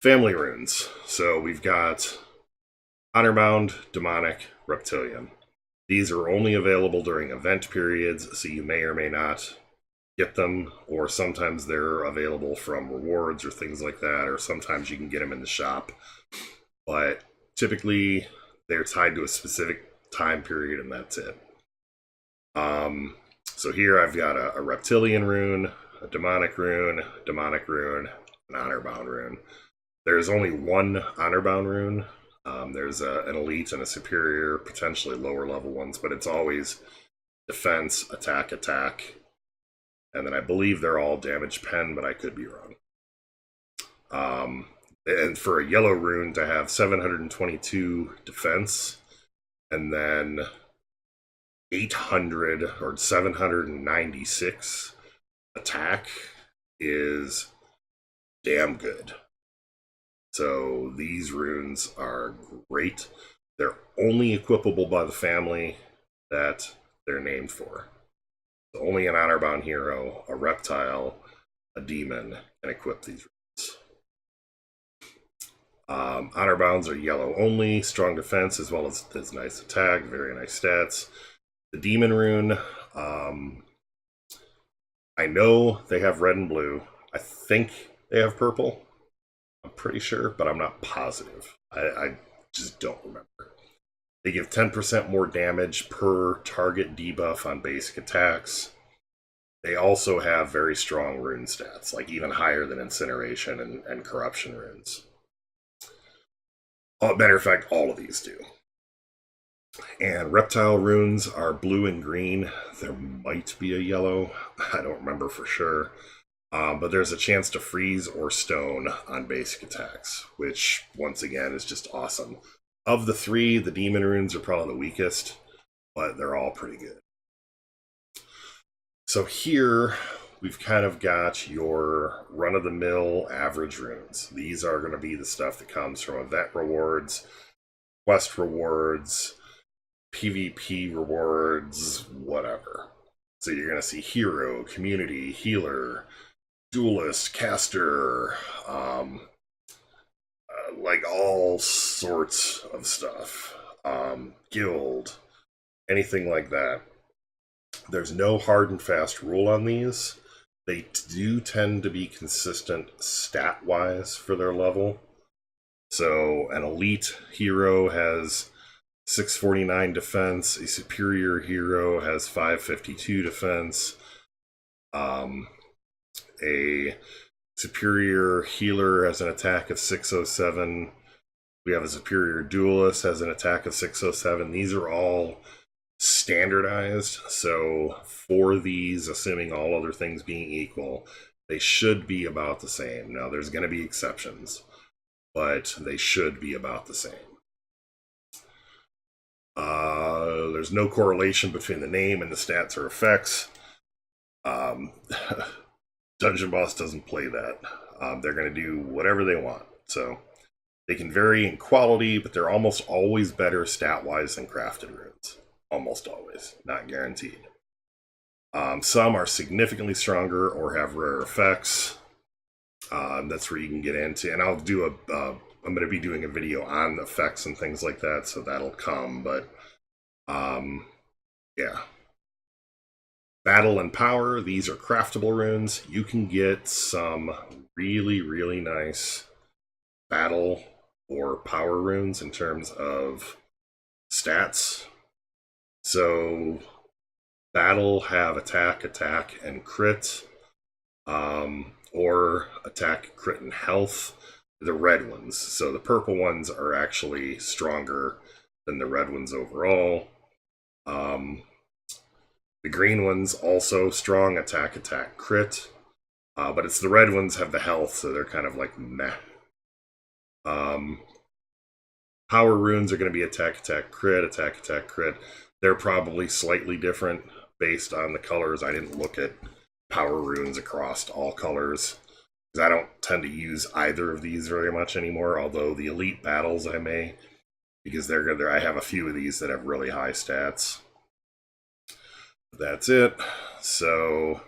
Family runes. So we've got Honorbound, Demonic, Reptilian. These are only available during event periods, so you may or may not get them, or sometimes they're available from rewards or things like that, or sometimes you can get them in the shop. But typically, they're tied to a specific time period, and that's it. So here I've got a Reptilian rune, a Demonic rune, an Honorbound rune. There's only one Honorbound rune. There's an elite and a superior, potentially lower level ones, but it's always defense, attack, attack. And then I believe they're all damage pen, but I could be wrong. And for a yellow rune to have 722 defense, and then 800 or 796 attack is damn good. So these runes are great. They're only equipable by the family that they're named for. So only an Honorbound hero, a reptile, a demon can equip these runes. Honorbounds are yellow only, strong defense as well as nice attack, very nice stats. The demon rune, I know they have red and blue. I think they have purple. I'm pretty sure, but I'm not positive. I just don't remember. They give 10% more damage per target debuff on basic attacks. They also have very strong rune stats, like even higher than Incineration and Corruption runes. Matter of fact, all of these do. And Reptile runes are blue and green. There might be a yellow. I don't remember for sure. But there's a chance to freeze or stone on basic attacks, which, once again, is just awesome. Of the three, the demon runes are probably the weakest, but they're all pretty good. So here, we've kind of got your run-of-the-mill average runes. These are going to be the stuff that comes from event rewards, quest rewards, PvP rewards, whatever. So you're going to see hero, community, healer, duelist, caster, like all sorts of stuff. Guild, anything like that. There's no hard and fast rule on these. They do tend to be consistent stat-wise for their level. So an elite hero has 649 defense, a superior hero has 552 defense, a superior healer has an attack of 607. We have a superior duelist has an attack of 607. These are all standardized, so for these, assuming all other things being equal, they should be about the same. Now, there's going to be exceptions, but they should be about the same. There's no correlation between the name and the stats or effects. Dungeon Boss doesn't play that. They're going to do whatever they want. So they can vary in quality, but they're almost always better stat-wise than crafted runes. Almost always. Not guaranteed. Some are significantly stronger or have rare effects. That's where you can get into. And I'll do I'm going to be doing a video on effects and things like that, so that'll come. But, yeah. Battle and Power, these are craftable runes. You can get some really, really nice battle or power runes in terms of stats. So, battle have attack, and crit, or attack, crit, and health. The red ones. So the purple ones are actually stronger than the red ones overall. The green ones also strong, attack, crit. But it's the red ones have the health, so they're kind of like meh. Power runes are going to be attack, crit, attack, crit. They're probably slightly different based on the colors. I didn't look at power runes across all colors, because I don't tend to use either of these very much anymore, although the elite battles I may, because they're good. I have a few of these that have really high stats. That's it. So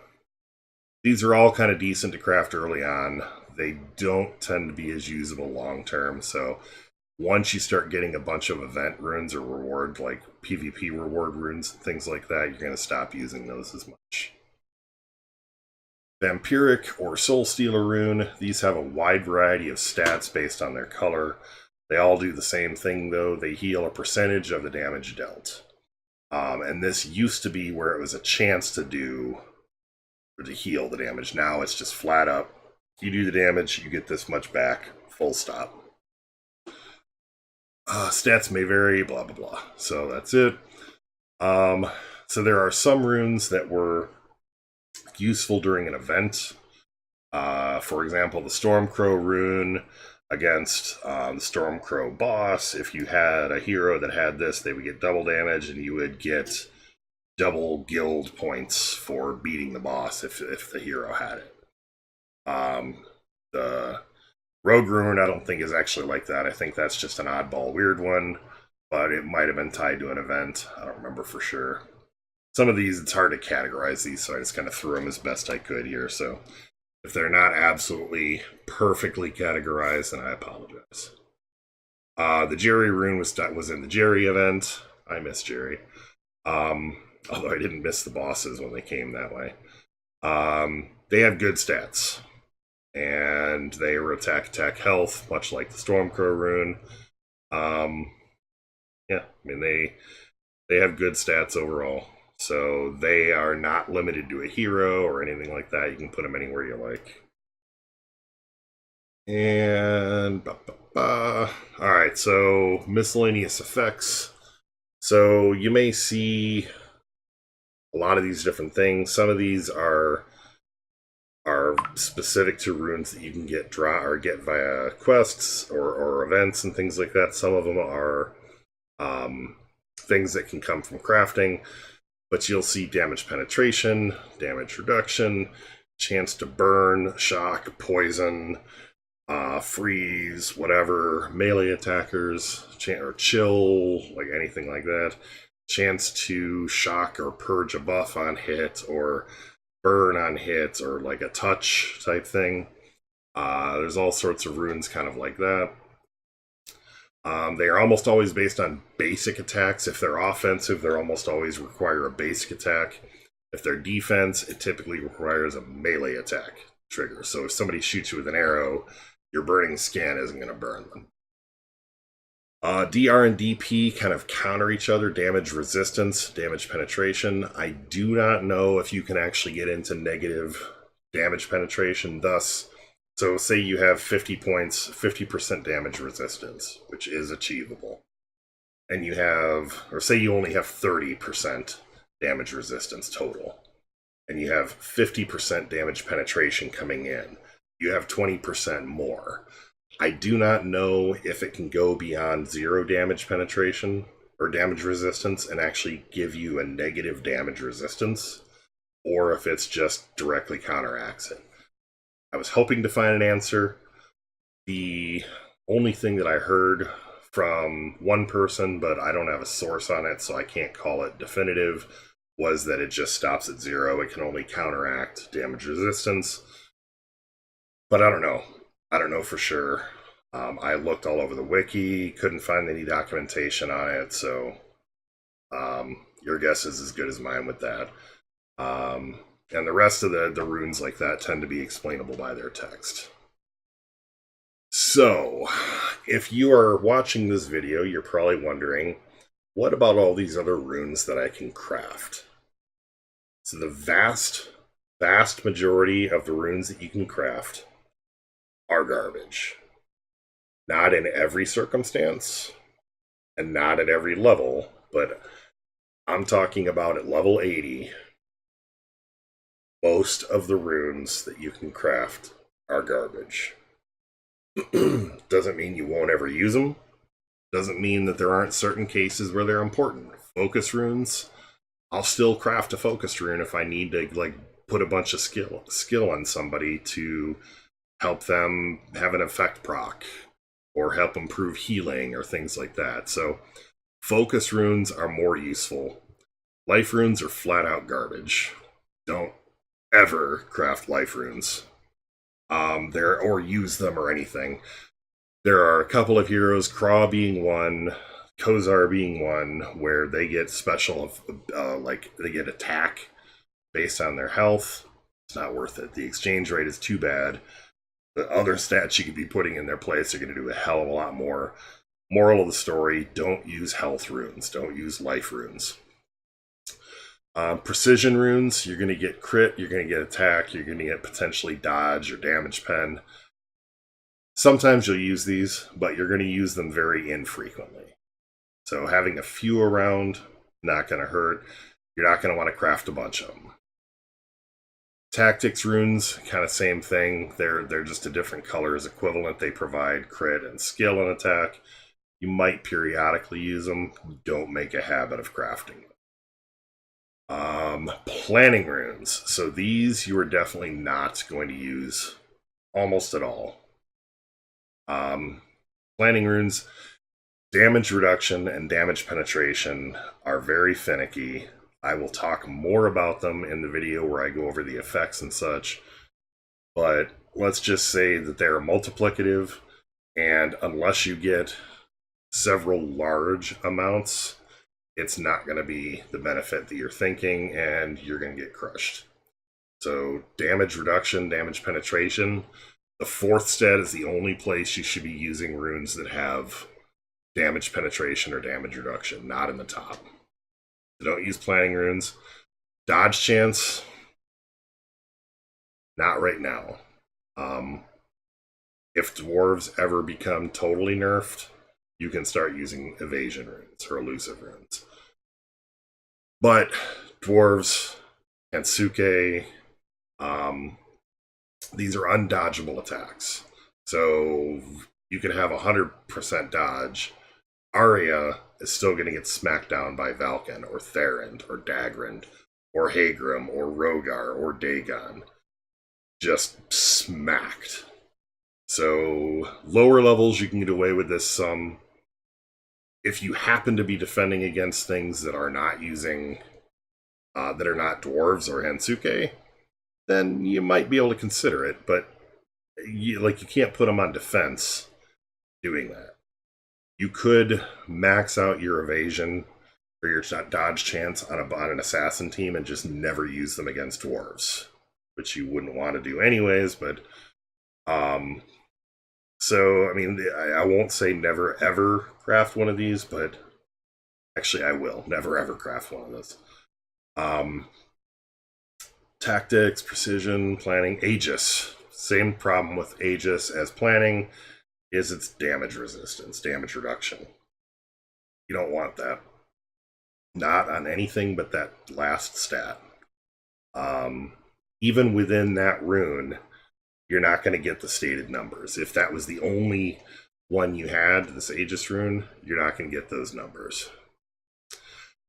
these are all kind of decent to craft early on. they don't tend to be as usable long term. So once you start getting a bunch of event runes or reward, like PvP reward runes and things like that, you're going to stop using those as much. Vampiric or Soul Stealer Rune, these have a wide variety of stats based on their color. They all do the same thing though, they heal a percentage of the damage dealt. And this used to be where it was a chance to heal the damage. Now it's just flat up. You do the damage, you get this much back, full stop. Stats may vary, blah blah blah. So that's it. So there are some runes that were useful during an event. For example, the Stormcrow Rune against the Stormcrow boss. If you had a hero that had this, they would get double damage, and you would get double guild points for beating the boss if the hero had it. The Rogue Rune, I don't think is actually like that. I think that's just an oddball weird one, but it might have been tied to an event. I don't remember for sure. Some of these, it's hard to categorize these, so I just kind of threw them as best I could here. So if they're not absolutely perfectly categorized, then I apologize. The Giri Rune was in the Giri event. I miss Giri. Although I didn't miss the bosses when they came that way. They have good stats. And they are attack health, much like the Stormcrow Rune. Yeah, I mean, they have good stats overall. So they are not limited to a hero or anything like that. You can put them anywhere you like. And alright, so Miscellaneous Effects. So you may see a lot of these different things. Some of these are specific to runes that you can get via quests or events and things like that. Some of them are things that can come from crafting. But you'll see damage penetration, damage reduction, chance to burn, shock, poison, freeze, whatever, melee attackers, or chill, like anything like that. Chance to shock or purge a buff on hit, or burn on hit, or like a touch type thing. There's all sorts of runes kind of like that. They are almost always based on basic attacks. If they're offensive, they almost always require a basic attack. If they're defense, it typically requires a melee attack trigger. So if somebody shoots you with an arrow, your burning scan isn't going to burn them. DR and DP kind of counter each other. Damage resistance, damage penetration. I do not know if you can actually get into negative damage penetration. Thus, so say you have 50 points, 50% damage resistance, which is achievable. And you have, or say you only have 30% damage resistance total. And you have 50% damage penetration coming in. You have 20% more. I do not know if it can go beyond 0 damage penetration or damage resistance and actually give you a negative damage resistance, or if it's just directly counteracts it. I was hoping to find an answer. The only thing that I heard from one person, but I don't have a source on it, so I can't call it definitive, was that it just stops at 0. It can only counteract damage resistance. But I don't know. I don't know for sure. I looked all over the wiki, couldn't find any documentation on it, so your guess is as good as mine with that. And the rest of the runes like that tend to be explainable by their text. So, if you are watching this video, you're probably wondering, what about all these other runes that I can craft? So the vast majority of the runes that you can craft are garbage. Not in every circumstance, and not at every level, but I'm talking about at level 80. Most of the runes that you can craft are garbage. Doesn't mean you won't ever use them. Doesn't mean that there aren't certain cases where they're important. Focus runes, I'll still craft a focus rune if I need to put a bunch of skill on somebody to help them have an effect proc, or help improve healing, or things like that. So focus runes are more useful. Life runes are flat out garbage. Don't ever craft life runes. or use them or anything. There are a couple of heroes, Craw being one, Kozar being one, where they get special, like they get attack based on their health. It's not worth it. The exchange rate is too bad. The other stats you could be putting in their place are going to do a hell of a lot more. Moral of the story, don't use health runes. Don't use life runes. Precision runes, you're going to get crit, you're going to get attack, you're going to get potentially dodge or damage pen. Sometimes you'll use these, but you're going to use them very infrequently. So having a few around, not going to hurt. You're not going to want to craft a bunch of them. Tactics runes, kind of same thing. They're just a different color as equivalent. They provide crit and skill and attack. You might periodically use them. Don't make a habit of crafting them. Planning runes. So these you are definitely not going to use almost at all. Planning runes, damage reduction and damage penetration are very finicky. I will talk more about them in the video where I go over the effects and such. But let's just say that they're multiplicative, and unless you get several large amounts, it's not going to be the benefit that you're thinking, and you're going to get crushed. So damage reduction, damage penetration. The fourth stat is the only place you should be using runes that have damage penetration or damage reduction, not in the top. So don't use planning runes. Dodge chance, not right now. If dwarves ever become totally nerfed, you can start using evasion runes or elusive runes. But dwarves and Suke, these are undodgeable attacks. So you can have 100% dodge. Arya is still going to get smacked down by Valken, or Therind, or Dagrind, or Hagrim, or Rogar, or Dagon. Just smacked. So lower levels, you can get away with this some. If you happen to be defending against things that are not using, that are not dwarves or Hansuke, then you might be able to consider it, but you can't put them on defense doing that. You could max out your evasion or your dodge chance on an assassin team and just never use them against dwarves, which you wouldn't want to do anyways, but so, I mean, I won't say never ever craft one of these, but actually I will never ever craft one of those. Tactics, precision, planning, Aegis. Same problem with Aegis as planning is its damage resistance, damage reduction. You don't want that. Not on anything but that last stat. Even within that rune, you're not going to get the stated numbers. If that was the only one you had, this Aegis rune, you're not going to get those numbers.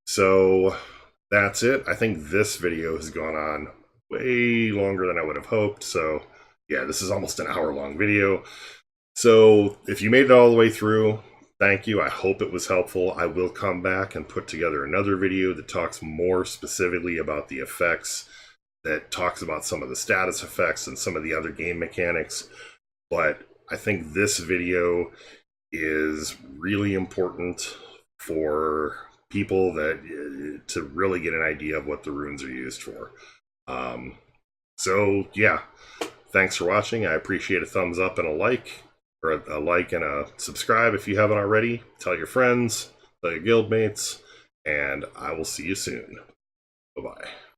So that's it. I think this video has gone on way longer than I would have hoped. So yeah, this is almost an hour-long video. So if you made it all the way through, thank you. I hope it was helpful. I will come back and put together another video that talks more specifically about the effects, that talks about some of the status effects and some of the other game mechanics. But I think this video is really important for people that to really get an idea of what the runes are used for. So yeah, thanks for watching. I appreciate a thumbs up and a like, or a like and a subscribe if you haven't already. Tell your friends, tell your guildmates, and I will see you soon. Bye-bye.